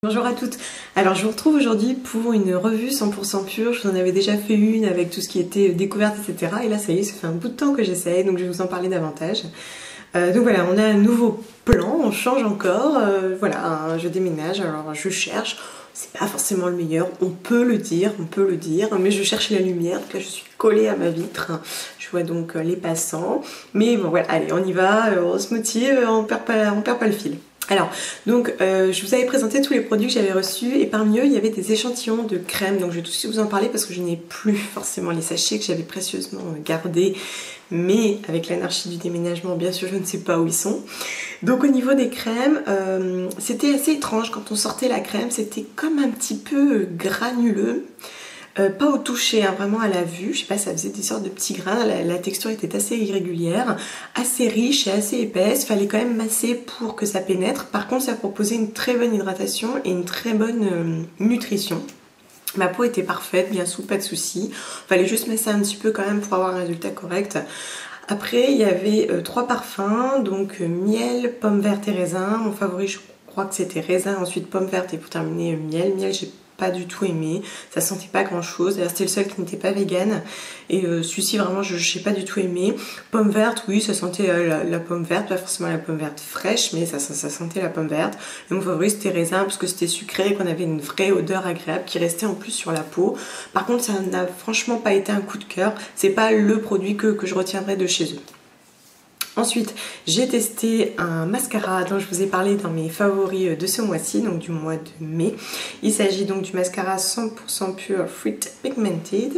Bonjour à toutes, alors je vous retrouve aujourd'hui pour une revue 100% pure. Je vous en avais déjà fait une avec tout ce qui était découverte, etc. Et là ça y est, ça fait un bout de temps que j'essaye, donc je vais vous en parler davantage. Donc voilà, on a un nouveau plan, on change encore, voilà, je déménage, alors je cherche, c'est pas forcément le meilleur, on peut le dire, mais je cherche la lumière, donc là je suis collée à ma vitre, je vois donc les passants, mais bon voilà, allez on y va, on se motive, on perd pas le fil. Alors, donc je vous avais présenté tous les produits que j'avais reçus et parmi eux il y avait des échantillons de crème, donc je vais tout de suite vous en parler parce que je n'ai plus forcément les sachets que j'avais précieusement gardés, mais avec l'anarchie du déménagement bien sûr je ne sais pas où ils sont. Donc au niveau des crèmes, c'était assez étrange quand on sortait la crème, c'était comme un petit peu granuleux. Pas au toucher, hein, vraiment à la vue, je sais pas, ça faisait des sortes de petits grains, la texture était assez irrégulière, assez riche et assez épaisse, fallait quand même masser pour que ça pénètre. Par contre ça proposait une très bonne hydratation et une très bonne nutrition. Ma peau était parfaite, bien souple, pas de soucis, fallait juste masser un petit peu quand même pour avoir un résultat correct. Après il y avait 3 parfums, donc miel, pomme verte et raisin. Mon favori je crois que c'était raisin, ensuite pomme verte et pour terminer miel. Miel j'ai pas du tout aimé, ça sentait pas grand chose, d'ailleurs c'était le seul qui n'était pas vegan et celui-ci vraiment je n'ai pas du tout aimé. Pomme verte, oui ça sentait la pomme verte, pas forcément la pomme verte fraîche mais ça sentait la pomme verte. Et mon favori c'était raisin parce que c'était sucré et qu'on avait une vraie odeur agréable qui restait en plus sur la peau. Par contre ça n'a franchement pas été un coup de cœur, c'est pas le produit que je retiendrai de chez eux. Ensuite, j'ai testé un mascara dont je vous ai parlé dans mes favoris de ce mois-ci, donc du mois de mai. Il s'agit donc du mascara 100% Pure Fruit Pigmented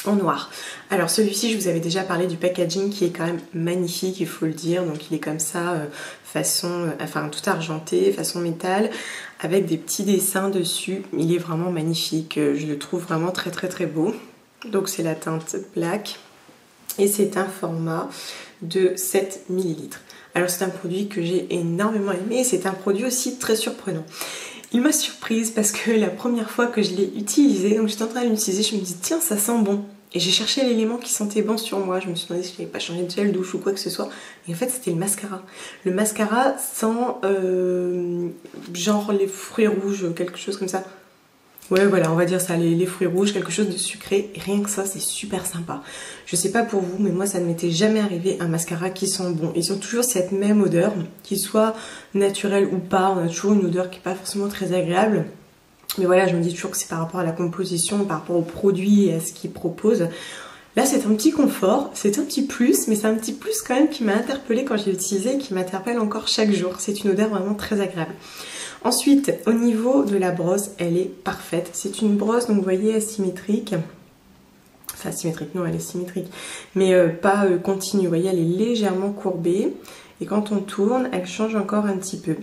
en noir. Alors celui-ci, je vous avais déjà parlé du packaging qui est quand même magnifique, il faut le dire. Donc il est comme ça, façon, enfin tout argenté, façon métal, avec des petits dessins dessus. Il est vraiment magnifique, je le trouve vraiment très très très beau. Donc c'est la teinte Black et c'est un format de 7 ml. Alors c'est un produit que j'ai énormément aimé et c'est un produit aussi très surprenant. Il m'a surprise parce que la première fois que je l'ai utilisé, donc j'étais en train de l'utiliser, je me dis tiens ça sent bon. Et j'ai cherché l'élément qui sentait bon sur moi, je me suis demandé si je n'avais pas changé de gel douche ou quoi que ce soit. Et en fait c'était le mascara. Le mascara sent genre les fruits rouges, quelque chose comme ça. Ouais voilà, on va dire ça, les fruits rouges, quelque chose de sucré, et rien que ça c'est super sympa. Je sais pas pour vous, mais moi ça ne m'était jamais arrivé un mascara qui sent bon. Ils ont toujours cette même odeur, qu'il soit naturel ou pas, on a toujours une odeur qui n'est pas forcément très agréable. Mais voilà, je me dis toujours que c'est par rapport à la composition, par rapport au produit et à ce qu'ils proposent. Là c'est un petit confort, c'est un petit plus, mais c'est un petit plus quand même qui m'a interpellée quand je l'ai utilisé et qui m'interpelle encore chaque jour. C'est une odeur vraiment très agréable. Ensuite, au niveau de la brosse, elle est parfaite. C'est une brosse, donc vous voyez, asymétrique. Enfin, asymétrique, non, elle est symétrique. Mais pas continue. Vous voyez, elle est légèrement courbée. Et quand on tourne, elle change encore un petit peu.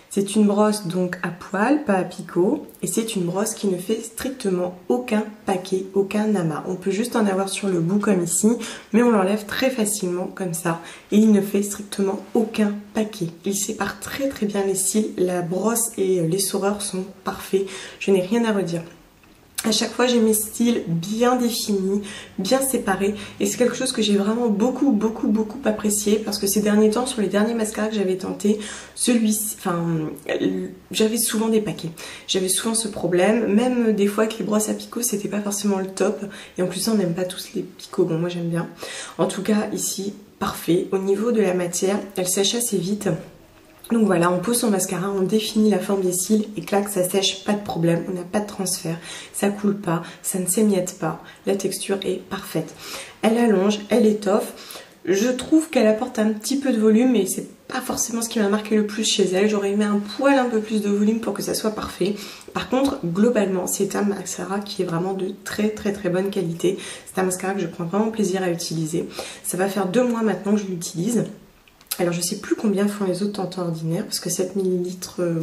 C'est une brosse donc à poil, pas à picot. Et c'est une brosse qui ne fait strictement aucun paquet, aucun amas. On peut juste en avoir sur le bout comme ici, mais on l'enlève très facilement comme ça. Et il ne fait strictement aucun paquet. Il sépare très très bien les cils. La brosse et l'essoreur sont parfaits. Je n'ai rien à redire. À chaque fois j'ai mes styles bien définis, bien séparés et c'est quelque chose que j'ai vraiment beaucoup apprécié parce que ces derniers temps, sur les derniers mascaras que j'avais tenté, celui-ci, enfin j'avais souvent des paquets, j'avais souvent ce problème, même des fois avec les brosses à picot c'était pas forcément le top et en plus on n'aime pas tous les picots, bon moi j'aime bien. En tout cas ici parfait, au niveau de la matière elle sèche assez vite. Donc voilà, on pose son mascara, on définit la forme des cils et clac, ça sèche, pas de problème, on n'a pas de transfert, ça coule pas, ça ne s'émiette pas, la texture est parfaite. Elle allonge, elle étoffe, je trouve qu'elle apporte un petit peu de volume mais c'est pas forcément ce qui m'a marqué le plus chez elle, j'aurais aimé un poil un peu plus de volume pour que ça soit parfait. Par contre, globalement, c'est un mascara qui est vraiment de très bonne qualité, c'est un mascara que je prends vraiment plaisir à utiliser. Ça va faire 2 mois maintenant que je l'utilise. Alors je sais plus combien font les autres tentants ordinaires parce que 7 ml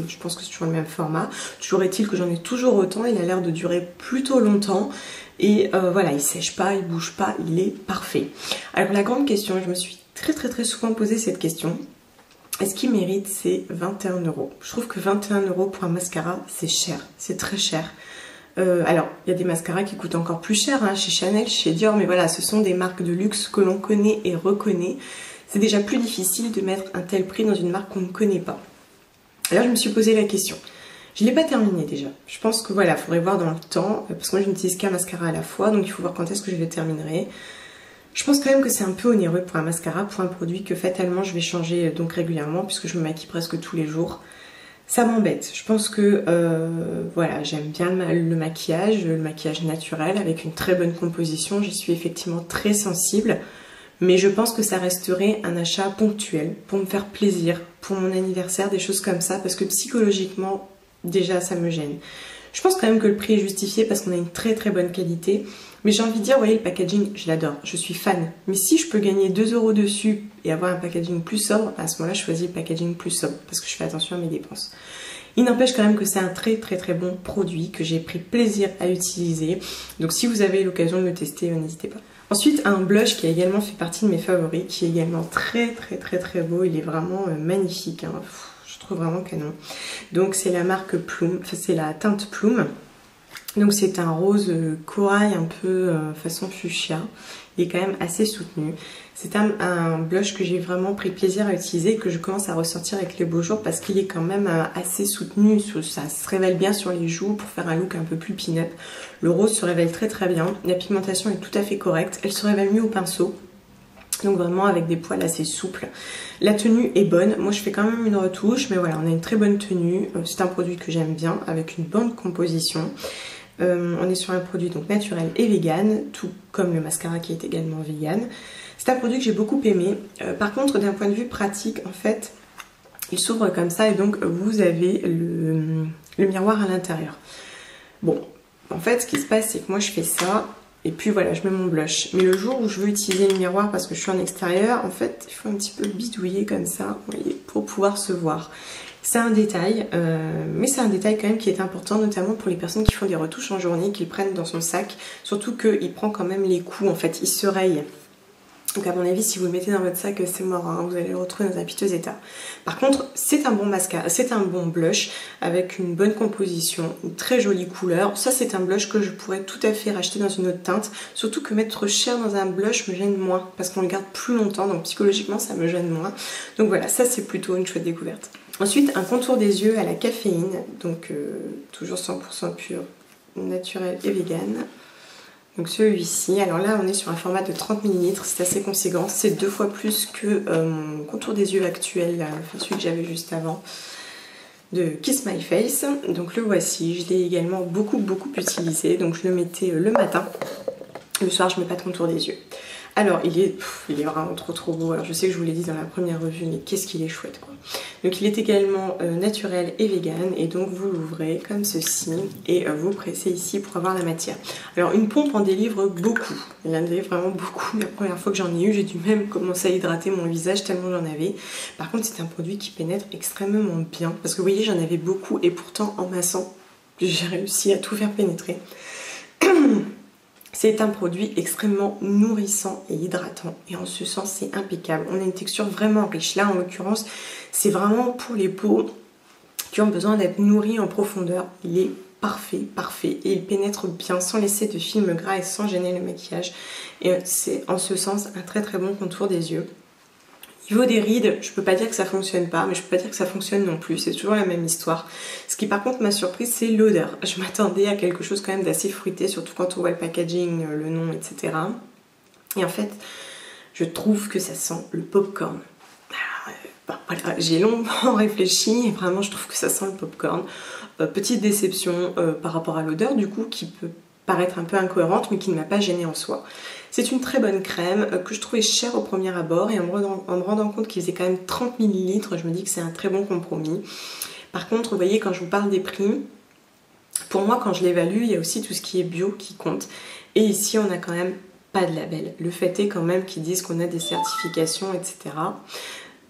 je pense que c'est toujours le même format. Toujours est-il que j'en ai toujours autant, il a l'air de durer plutôt longtemps et voilà, il sèche pas, il bouge pas, il est parfait. Alors la grande question, je me suis très souvent posé cette question, est-ce qu'il mérite ces 21 €? Je trouve que 21 € pour un mascara c'est cher, c'est très cher. Alors, il y a des mascaras qui coûtent encore plus cher, hein, chez Chanel, chez Dior, mais voilà, ce sont des marques de luxe que l'on connaît et reconnaît. C'est déjà plus difficile de mettre un tel prix dans une marque qu'on ne connaît pas. Alors je me suis posé la question, Je l'ai pas terminé déjà. Je pense que voilà, faudrait voir dans le temps, parce que moi je n'utilise qu'un mascara à la fois, donc il faut voir quand est-ce que je le terminerai. Je pense quand même que c'est un peu onéreux pour un mascara, pour un produit que fatalement je vais changer donc régulièrement, puisque je me maquille presque tous les jours. Ça m'embête. Je pense que voilà, j'aime bien le maquillage naturel avec une très bonne composition. J'y suis effectivement très sensible, mais je pense que ça resterait un achat ponctuel pour me faire plaisir, pour mon anniversaire, des choses comme ça, parce que psychologiquement, déjà, ça me gêne. Je pense quand même que le prix est justifié parce qu'on a une très très bonne qualité. Mais j'ai envie de dire, vous voyez, le packaging, je l'adore, je suis fan. Mais si je peux gagner 2 € dessus et avoir un packaging plus sobre, à ce moment-là, je choisis le packaging plus sobre parce que je fais attention à mes dépenses. Il n'empêche quand même que c'est un très très très bon produit que j'ai pris plaisir à utiliser. Donc si vous avez l'occasion de le tester, n'hésitez pas. Ensuite, un blush qui a également fait partie de mes favoris, qui est également très très très très beau. Il est vraiment magnifique, hein. Je trouve vraiment canon. Donc c'est la marque Plume, enfin c'est la teinte Plume. Donc c'est un rose corail un peu façon fuchsia. Il est quand même assez soutenu. C'est un blush que j'ai vraiment pris plaisir à utiliser, que je commence à ressortir avec les beaux jours parce qu'il est quand même assez soutenu. Ça se révèle bien sur les joues pour faire un look un peu plus pin-up. Le rose se révèle très très bien. La pigmentation est tout à fait correcte. Elle se révèle mieux au pinceau. Donc vraiment avec des poils assez souples. La tenue est bonne. Moi je fais quand même une retouche, mais voilà, on a une très bonne tenue. C'est un produit que j'aime bien avec une bonne composition. On est sur un produit donc naturel et vegan, tout comme le mascara qui est également vegan. C'est un produit que j'ai beaucoup aimé. Par contre, d'un point de vue pratique, en fait, il s'ouvre comme ça et donc vous avez le miroir à l'intérieur. Bon, en fait, ce qui se passe, c'est que moi je fais ça et puis voilà, je mets mon blush. Mais le jour où je veux utiliser le miroir parce que je suis en extérieur, en fait, il faut un petit peu bidouiller comme ça, vous voyez, pour pouvoir se voir. C'est un détail, mais c'est un détail quand même qui est important, notamment pour les personnes qui font des retouches en journée, qu'ils prennent dans son sac, surtout qu'il prend quand même les coups, en fait, il se raye. Donc à mon avis, si vous le mettez dans votre sac, c'est mort, hein, vous allez le retrouver dans un piteux état. Par contre, c'est un bon mascara, c'est un bon blush avec une bonne composition, une très jolie couleur. Ça, c'est un blush que je pourrais tout à fait racheter dans une autre teinte, surtout que mettre cher dans un blush me gêne moins, parce qu'on le garde plus longtemps, donc psychologiquement, ça me gêne moins. Donc voilà, ça c'est plutôt une chouette découverte. Ensuite, un contour des yeux à la caféine, donc toujours 100% pur, naturel et vegan. Donc celui-ci, alors là on est sur un format de 30 ml, c'est assez conséquent, c'est 2 fois plus que mon contour des yeux actuel, enfin celui que j'avais juste avant, de Kiss My Face. Donc le voici, je l'ai également beaucoup utilisé, donc je le mettais le matin, le soir je mets pas de contour des yeux. Alors il est vraiment trop beau. Alors je sais que je vous l'ai dit dans la première revue, mais qu'est-ce qu'il est chouette quoi. Donc il est également naturel et vegan, et donc vous l'ouvrez comme ceci et vous pressez ici pour avoir la matière. Alors une pompe en délivre beaucoup, elle en délivre vraiment beaucoup. La première fois que j'en ai eu, j'ai dû même commencer à hydrater mon visage tellement j'en avais. Par contre c'est un produit qui pénètre extrêmement bien, parce que vous voyez j'en avais beaucoup et pourtant en massant j'ai réussi à tout faire pénétrer. C'est un produit extrêmement nourrissant et hydratant, et en ce sens c'est impeccable. On a une texture vraiment riche. Là en l'occurrence c'est vraiment pour les peaux qui ont besoin d'être nourries en profondeur. Il est parfait et il pénètre bien sans laisser de film gras et sans gêner le maquillage. Et c'est en ce sens un très bon contour des yeux. Au niveau des rides, je peux pas dire que ça fonctionne pas, mais je peux pas dire que ça fonctionne non plus, c'est toujours la même histoire. Ce qui par contre m'a surprise, c'est l'odeur. Je m'attendais à quelque chose quand même d'assez fruité, surtout quand on voit le packaging, le nom, etc. Et en fait, je trouve que ça sent le popcorn. Voilà, j'ai longuement réfléchi et vraiment je trouve que ça sent le popcorn. Petite déception par rapport à l'odeur du coup, qui peut paraître un peu incohérente mais qui ne m'a pas gênée en soi. C'est une très bonne crème que je trouvais chère au premier abord, et en me rendant compte qu'il faisait quand même 30 ml, je me dis que c'est un très bon compromis. Par contre, vous voyez, quand je vous parle des prix, pour moi quand je l'évalue, il y a aussi tout ce qui est bio qui compte. Et ici on n'a quand même pas de label. Le fait est quand même qu'ils disent qu'on a des certifications, etc.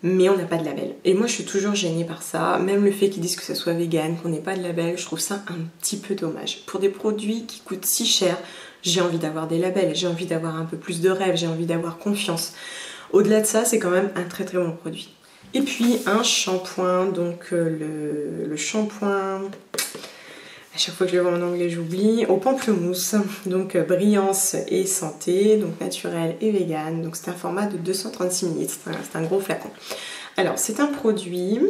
Mais on n'a pas de label. Et moi je suis toujours gênée par ça. Même le fait qu'ils disent que ça soit vegan, qu'on n'ait pas de label, je trouve ça un petit peu dommage. Pour des produits qui coûtent si cher, j'ai envie d'avoir des labels, j'ai envie d'avoir un peu plus de rêve, j'ai envie d'avoir confiance. Au-delà de ça, c'est quand même un très bon produit. Et puis un shampoing, donc le shampoing, à chaque fois que je le vois en anglais j'oublie, au pamplemousse, donc brillance et santé, donc naturel et vegan. Donc c'est un format de 236 ml, c'est un gros flacon. Alors c'est un produit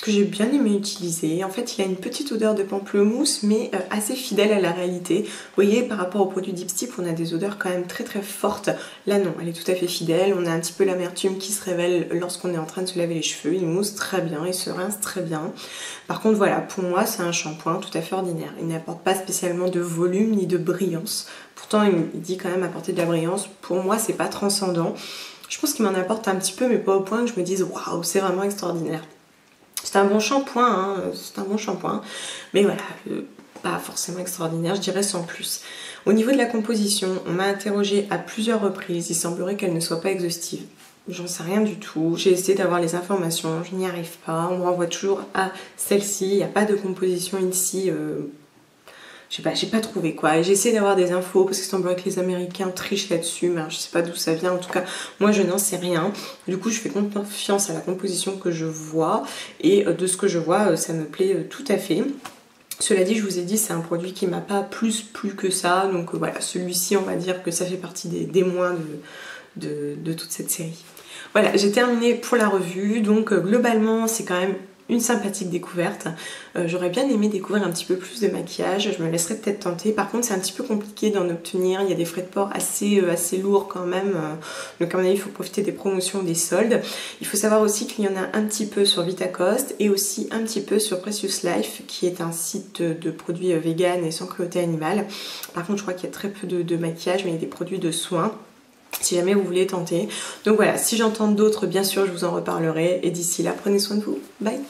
que j'ai bien aimé utiliser. En fait, il a une petite odeur de pamplemousse, mais assez fidèle à la réalité. Vous voyez, par rapport aux produits Dipstick, on a des odeurs quand même très très fortes. Là non, elle est tout à fait fidèle. On a un petit peu l'amertume qui se révèle lorsqu'on est en train de se laver les cheveux. Il mousse très bien, il se rince très bien. Par contre voilà, pour moi c'est un shampoing tout à fait ordinaire. Il n'apporte pas spécialement de volume ni de brillance. Pourtant il dit quand même apporter de la brillance. Pour moi c'est pas transcendant. Je pense qu'il m'en apporte un petit peu, mais pas au point que je me dise waouh, c'est vraiment extraordinaire. C'est un bon shampoing, hein, c'est un bon shampoing, mais voilà, pas forcément extraordinaire, je dirais sans plus. Au niveau de la composition, on m'a interrogé à plusieurs reprises, il semblerait qu'elle ne soit pas exhaustive. J'en sais rien du tout, j'ai essayé d'avoir les informations, je n'y arrive pas, on me renvoie toujours à celle-ci, il n'y a pas de composition ici. Je sais pas, j'ai pas trouvé quoi. Et j'ai essayé d'avoir des infos parce qu'il semblerait que les Américains trichent là-dessus, mais je sais pas d'où ça vient. En tout cas, moi je n'en sais rien. Du coup, je fais confiance à la composition que je vois et de ce que je vois, ça me plaît tout à fait. Cela dit, je vous ai dit, c'est un produit qui m'a pas plus que ça. Donc voilà, celui-ci, on va dire que ça fait partie des moins de toute cette série. Voilà, j'ai terminé pour la revue. Donc globalement, c'est quand même une sympathique découverte. J'aurais bien aimé découvrir un petit peu plus de maquillage, je me laisserai peut-être tenter. Par contre c'est un petit peu compliqué d'en obtenir, il y a des frais de port assez lourds quand même. Donc à mon avis il faut profiter des promotions, des soldes. Il faut savoir aussi qu'il y en a un petit peu sur Vitacost et aussi un petit peu sur Precious Life qui est un site de produits vegan et sans cruauté animale. Par contre je crois qu'il y a très peu de maquillage, mais il y a des produits de soins si jamais vous voulez tenter. Donc voilà, si j'entends d'autres, bien sûr je vous en reparlerai et d'ici là prenez soin de vous, bye.